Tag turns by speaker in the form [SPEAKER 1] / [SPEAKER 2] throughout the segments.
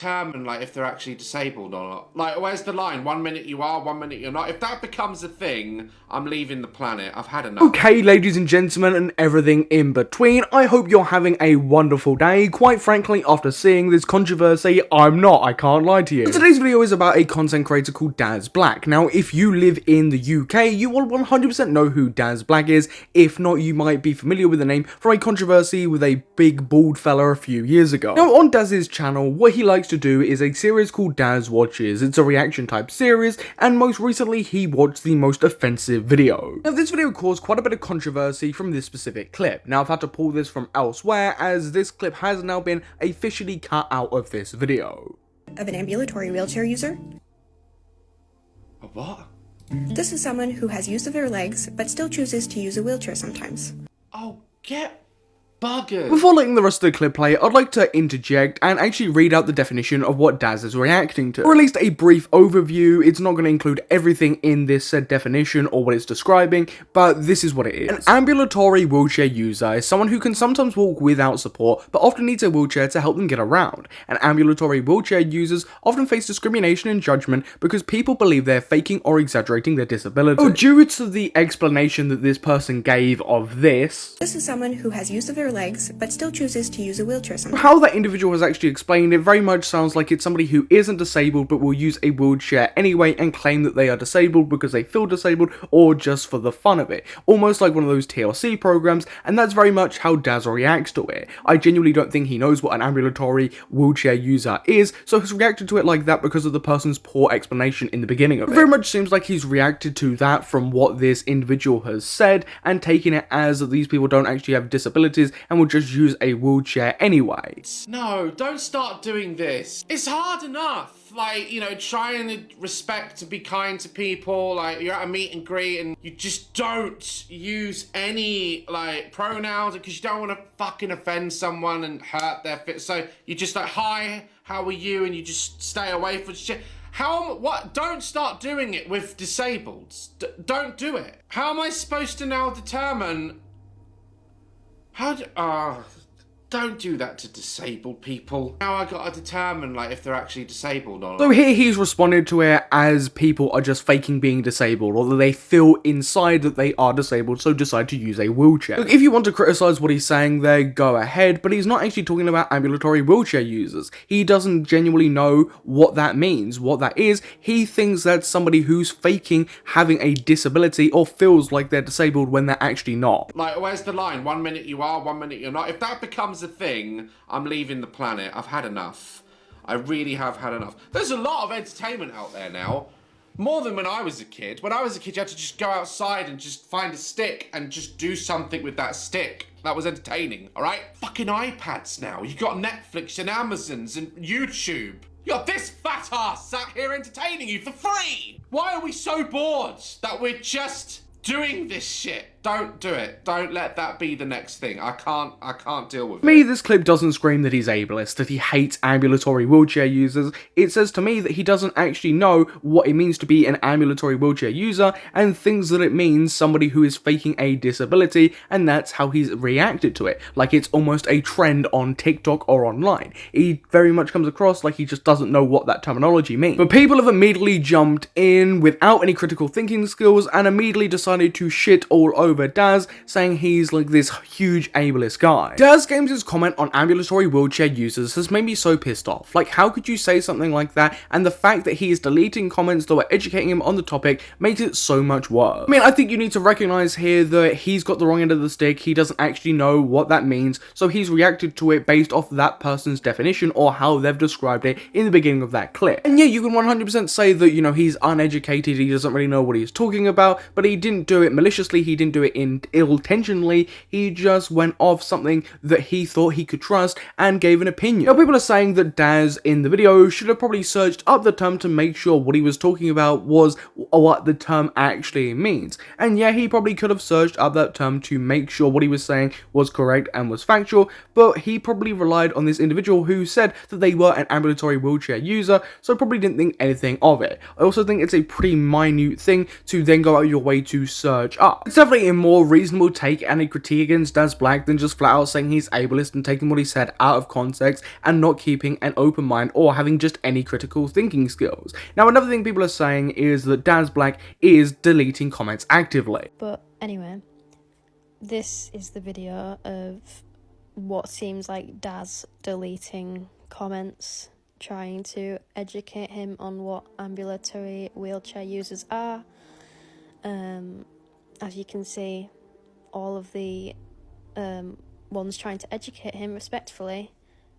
[SPEAKER 1] determine like if they're actually disabled or not. Like, where's the line? 1 minute you are, 1 minute you're not. If that becomes a thing, I'm leaving the planet. I've had enough.
[SPEAKER 2] Okay, ladies and gentlemen, and everything in between, I hope you're having a wonderful day. Quite frankly, after seeing this controversy, I'm not, I can't lie to you. But today's video is about a content creator called Daz Black. Now, if you live in the UK, you will 100% know who Daz Black is. If not, you might be familiar with the name from a controversy with a big bald fella a few years ago. Now, on Daz's channel, what he likes to do is a series called Daz Watches. It's a reaction type series, and most recently he watched the most offensive video. Now, this video caused quite a bit of controversy from this specific clip. Now, I've had to pull this from elsewhere, as this clip has now been officially cut out of this video.
[SPEAKER 3] Of an ambulatory wheelchair user?
[SPEAKER 1] A what?
[SPEAKER 3] This is someone who has use of their legs, but still chooses to use a wheelchair sometimes.
[SPEAKER 1] Oh, get buggers.
[SPEAKER 2] Before letting the rest of the clip play, I'd like to interject and actually read out the definition of what Daz is reacting to. Or at least a brief overview. It's not going to include everything in this said definition or what it's describing, but this is what it is. An ambulatory wheelchair user is someone who can sometimes walk without support, but often needs a wheelchair to help them get around. And ambulatory wheelchair users often face discrimination and judgment because people believe they're faking or exaggerating their disability. Due to the explanation that this person gave of this
[SPEAKER 3] is someone who has use of their legs, but still chooses to use a wheelchair sometimes.
[SPEAKER 2] How that individual has actually explained it very much sounds like it's somebody who isn't disabled but will use a wheelchair anyway and claim that they are disabled because they feel disabled or just for the fun of it. Almost like one of those TLC programs, and that's very much how Daz reacts to it. I genuinely don't think he knows what an ambulatory wheelchair user is, so he's reacted to it like that because of the person's poor explanation in the beginning of it. It very much seems like he's reacted to that from what this individual has said and taken it as that these people don't actually have disabilities and will just use a wheelchair anyway.
[SPEAKER 1] No, don't start doing this. It's hard enough. Like, you know, trying to respect and be kind to people. Like, you're at a meet and greet and you just don't use any, like, pronouns because you don't want to fucking offend someone and hurt their fit. So you just like, hi, how are you? And you just stay away from shit. What? Don't start doing it with disableds. Don't do it. How am I supposed to now determine don't do that to disabled people. Now I gotta determine like if they're actually disabled or not.
[SPEAKER 2] So here he's responded to it as people are just faking being disabled, or that they feel inside that they are disabled, so decide to use a wheelchair. Look, if you want to criticize what he's saying there, go ahead, but he's not actually talking about ambulatory wheelchair users. He doesn't genuinely know what that means, what that is. He thinks that's somebody who's faking having a disability or feels like they're disabled when they're actually not.
[SPEAKER 1] Like, where's the line? 1 minute you are, 1 minute you're not. If that becomes a thing, I'm leaving the planet. I've had enough. I really have had enough. There's a lot of entertainment out there now. More than when I was a kid. When I was a kid, you had to just go outside and just find a stick and just do something with that stick. That was entertaining, all right? Fucking iPads now. You got Netflix and Amazons and YouTube. You got this fat ass sat here entertaining you for free. Why are we so bored that we're just doing this shit? Don't do it. Don't let that be the next thing. I can't deal with it.
[SPEAKER 2] Me, this clip doesn't scream that he's ableist, that he hates ambulatory wheelchair users. It says to me that he doesn't actually know what it means to be an ambulatory wheelchair user and thinks that it means somebody who is faking a disability, and that's how he's reacted to it. Like it's almost a trend on TikTok or online. He very much comes across like he just doesn't know what that terminology means. But people have immediately jumped in without any critical thinking skills and immediately decided to shit all over Daz, saying he's like this huge ableist guy. Daz Games' comment on ambulatory wheelchair users has made me so pissed off. Like, how could you say something like that? And the fact that he is deleting comments that were educating him on the topic makes it so much worse. I mean, I think you need to recognize here that he's got the wrong end of the stick. He doesn't actually know what that means, so he's reacted to it based off that person's definition or how they've described it in the beginning of that clip. And yeah, you can 100% say that, you know, he's uneducated, he doesn't really know what he's talking about, but he didn't do it maliciously, he didn't do it ill-intentionally, he just went off something that he thought he could trust and gave an opinion. Now, people are saying that Daz in the video should have probably searched up the term to make sure what he was talking about was what the term actually means. And yeah, he probably could have searched up that term to make sure what he was saying was correct and was factual, but he probably relied on this individual who said that they were an ambulatory wheelchair user, so probably didn't think anything of it. I also think it's a pretty minute thing to then go out your way to search up. It's definitely a more reasonable take and a critique against Daz Black than just flat out saying he's ableist and taking what he said out of context and not keeping an open mind or having just any critical thinking skills. Now, another thing people are saying is that Daz Black is deleting comments actively.
[SPEAKER 4] But anyway, this is the video of what seems like Daz deleting comments, trying to educate him on what ambulatory wheelchair users are. As you can see, all of the ones trying to educate him respectfully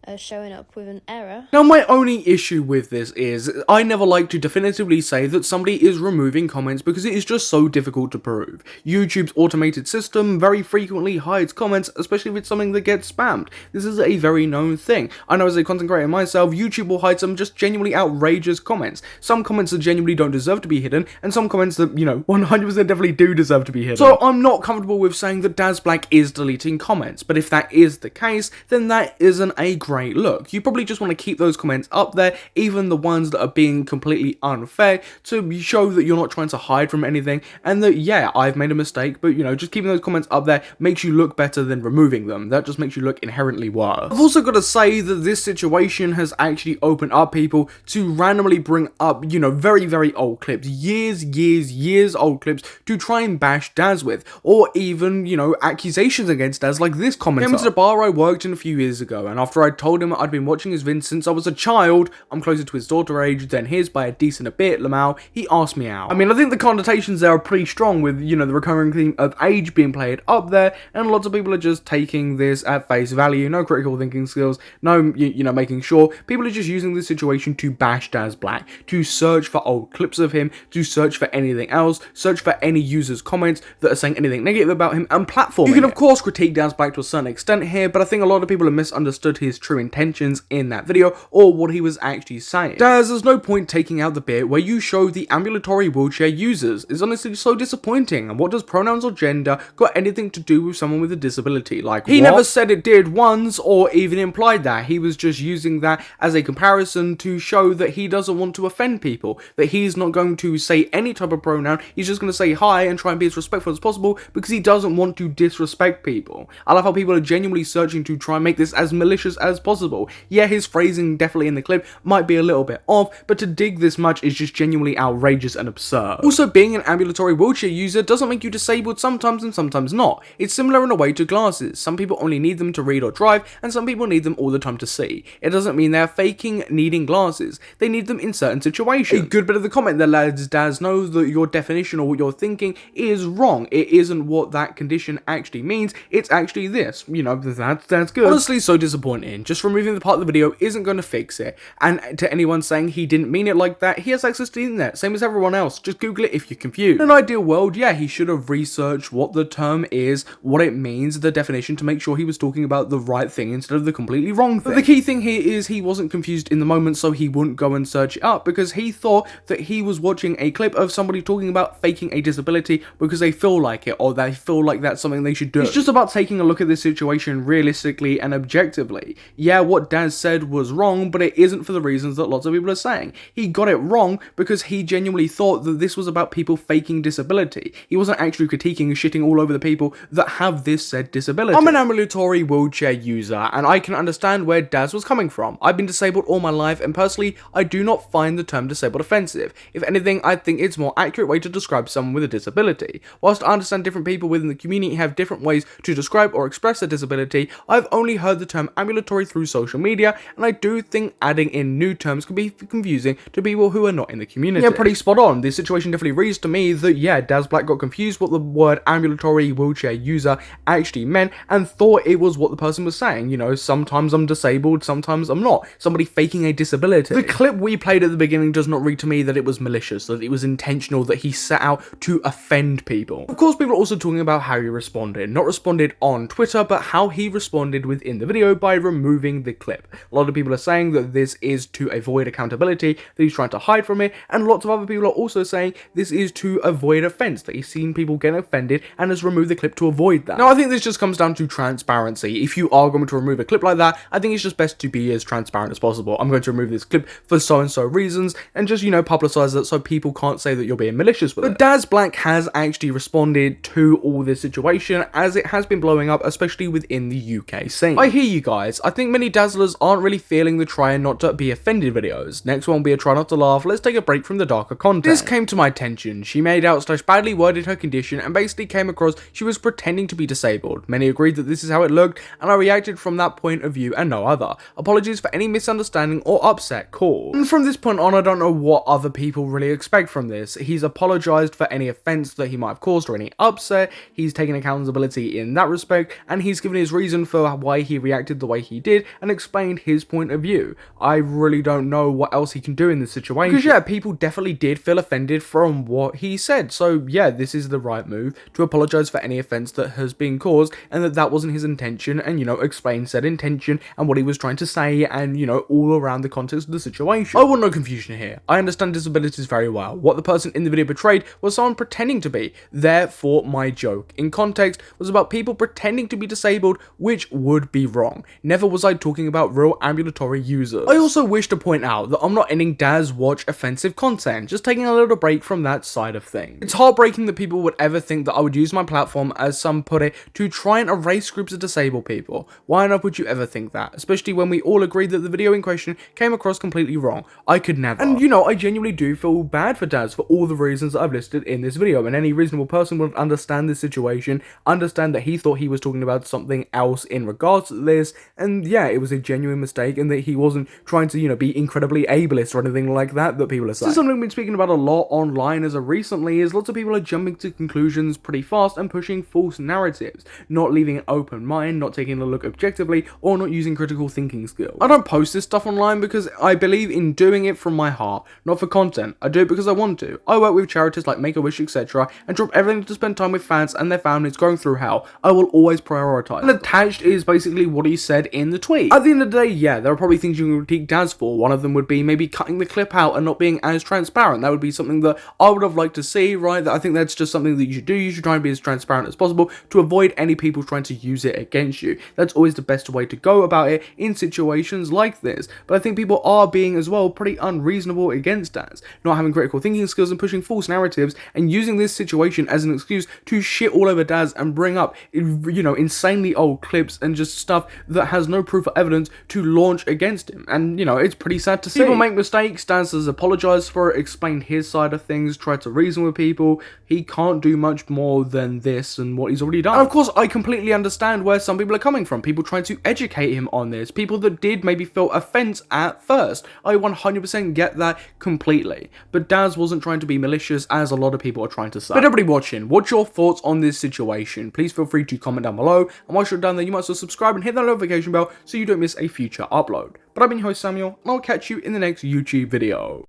[SPEAKER 4] are showing up with an error.
[SPEAKER 2] Now, my only issue with this is, I never like to definitively say that somebody is removing comments because it is just so difficult to prove. YouTube's automated system very frequently hides comments, especially if it's something that gets spammed. This is a very known thing. I know as a content creator myself, YouTube will hide some just genuinely outrageous comments. Some comments that genuinely don't deserve to be hidden, and some comments that, 100% definitely do deserve to be hidden. So I'm not comfortable with saying that Daz Black is deleting comments, but if that is the case, then that isn't a great look. You probably just want to keep those comments up there, even the ones that are being completely unfair, to show that you're not trying to hide from anything, and that, yeah, I've made a mistake, but, just keeping those comments up there makes you look better than removing them. That just makes you look inherently worse. I've also got to say that this situation has actually opened up people to randomly bring up, very, very old clips, years old clips, to try and bash Daz with, or even, accusations against Daz, like this commenter. Came into the bar I worked in a few years ago, and after I told him I'd been watching his vids since I was a child, I'm closer to his daughter age than his by a decent bit, Lamau, he asked me out. I mean, I think the connotations there are pretty strong with, the recurring theme of age being played up there, and lots of people are just taking this at face value, no critical thinking skills, no, making sure. People are just using this situation to bash Daz Black, to search for old clips of him, to search for anything else, search for any users' comments that are saying anything negative about him, and platforming You can, of course, critique Daz Black to a certain extent here, but I think a lot of people have misunderstood his true intentions in that video, or what he was actually saying. Daz, there's no point taking out the bit where you show the ambulatory wheelchair users. It's honestly so disappointing, and what does pronouns or gender got anything to do with someone with a disability? Like, he never said it did once, or even implied that. He was just using that as a comparison to show that he doesn't want to offend people, that he's not going to say any type of pronoun, he's just going to say hi and try and be as respectful as possible because he doesn't want to disrespect people. I love how people are genuinely searching to try and make this as malicious as possible. Yeah, his phrasing definitely in the clip might be a little bit off, but to dig this much is just genuinely outrageous and absurd. Also, being an ambulatory wheelchair user doesn't make you disabled sometimes and sometimes not. It's similar in a way to glasses. Some people only need them to read or drive, and some people need them all the time to see. It doesn't mean they're faking needing glasses. They need them in certain situations. A good bit of the comment there lets Daz know that your definition or what you're thinking is wrong. It isn't what that condition actually means. It's actually this. That's good. Honestly, so disappointing. Just removing the part of the video isn't going to fix it. And to anyone saying he didn't mean it like that, he has access to the internet, same as everyone else. Just Google it if you're confused. In an ideal world, yeah, he should have researched what the term is, what it means, the definition, to make sure he was talking about the right thing instead of the completely wrong thing. But the key thing here is he wasn't confused in the moment, so he wouldn't go and search it up, because he thought that he was watching a clip of somebody talking about faking a disability because they feel like it, or they feel like that's something they should do. It's just about taking a look at this situation realistically and objectively. Yeah, what Daz said was wrong, but it isn't for the reasons that lots of people are saying. He got it wrong because he genuinely thought that this was about people faking disability. He wasn't actually critiquing and shitting all over the people that have this said disability. I'm an ambulatory wheelchair user, and I can understand where Daz was coming from. I've been disabled all my life, and personally, I do not find the term disabled offensive. If anything, I think it's a more accurate way to describe someone with a disability. Whilst I understand different people within the community have different ways to describe or express a disability, I've only heard the term ambulatory through social media, and I do think adding in new terms can be confusing to people who are not in the community. Yeah, pretty spot on. This situation definitely reads to me that, yeah, Daz Black got confused what the word ambulatory wheelchair user actually meant and thought it was what the person was saying. Sometimes I'm disabled, sometimes I'm not. Somebody faking a disability. The clip we played at the beginning does not read to me that it was malicious, that it was intentional, that he set out to offend people. Of course, people are also talking about how he responded. Not responded on Twitter, but how he responded within the video by removing removing the clip. A lot of people are saying that this is to avoid accountability, that he's trying to hide from it, and lots of other people are also saying this is to avoid offense, that he's seen people getting offended and has removed the clip to avoid that. Now, I think this just comes down to transparency. If you are going to remove a clip like that, I think it's just best to be as transparent as possible. I'm going to remove this clip for so-and-so reasons, and just, publicize it so people can't say that you're being malicious with it. But Daz Black has actually responded to all this situation, as it has been blowing up, especially within the UK scene. I hear you guys. I think many Dazzlers aren't really feeling the try not to be offended videos. Next one will be a try not to laugh. Let's take a break from the darker content. This came to my attention. She made out / badly worded her condition and basically came across she was pretending to be disabled. Many agreed that this is how it looked, and I reacted from that point of view and no other. Apologies for any misunderstanding or upset caused. And from this point on, I don't know what other people really expect from this. He's apologized for any offense that he might have caused or any upset. He's taken accountability in that respect, and he's given his reason for why he reacted the way he did and explained his point of view. I really don't know what else he can do in this situation. Because yeah, people definitely did feel offended from what he said. So yeah, this is the right move to apologize for any offense that has been caused, and that wasn't his intention, and explain said intention and what he was trying to say, and all around the context of the situation. I want no confusion here. I understand disabilities very well. What the person in the video portrayed was someone pretending to be. Therefore, my joke in context was about people pretending to be disabled, which would be wrong. Never was I talking about real ambulatory users. I also wish to point out that I'm not ending Daz watch offensive content, just taking a little break from that side of things. It's heartbreaking that people would ever think that I would use my platform, as some put it, to try and erase groups of disabled people. Why on earth would you ever think that? Especially when we all agreed that the video in question came across completely wrong. I could never. And I genuinely do feel bad for Daz for all the reasons that I've listed in this video, and any reasonable person would understand this situation, understand that he thought he was talking about something else in regards to this, and yeah, it was a genuine mistake, and that he wasn't trying to, be incredibly ableist or anything like that people are saying. This is something we've been speaking about a lot online as of recently, is lots of people are jumping to conclusions pretty fast and pushing false narratives, not leaving an open mind, not taking a look objectively, or not using critical thinking skills. I don't post this stuff online because I believe in doing it from my heart, not for content. I do it because I want to. I work with charities like Make-A-Wish, etc., and drop everything to spend time with fans and their families going through hell. I will always prioritize. And attached is basically what he said in the tweet. At the end of the day, yeah, there are probably things you can critique Daz for. One of them would be maybe cutting the clip out and not being as transparent. That would be something that I would have liked to see, right? I think that's just something that you should do. You should try and be as transparent as possible to avoid any people trying to use it against you. That's always the best way to go about it in situations like this. But I think people are being as well pretty unreasonable against Daz, not having critical thinking skills and pushing false narratives and using this situation as an excuse to shit all over Daz and bring up, insanely old clips and just stuff that has no proof or evidence to launch against him. And, it's pretty sad to see. People make mistakes. Daz has apologized for it, explained his side of things, tried to reason with people. He can't do much more than this and what he's already done. And of course, I completely understand where some people are coming from. People trying to educate him on this. People that did maybe feel offense at first. I 100% get that completely. But Daz wasn't trying to be malicious, as a lot of people are trying to say. But everybody watching, what's your thoughts on this situation? Please feel free to comment down below. And whilst you're down there, you might as well subscribe and hit that notification bell so you don't miss a future upload. But I've been your host Samuel, and I'll catch you in the next YouTube video.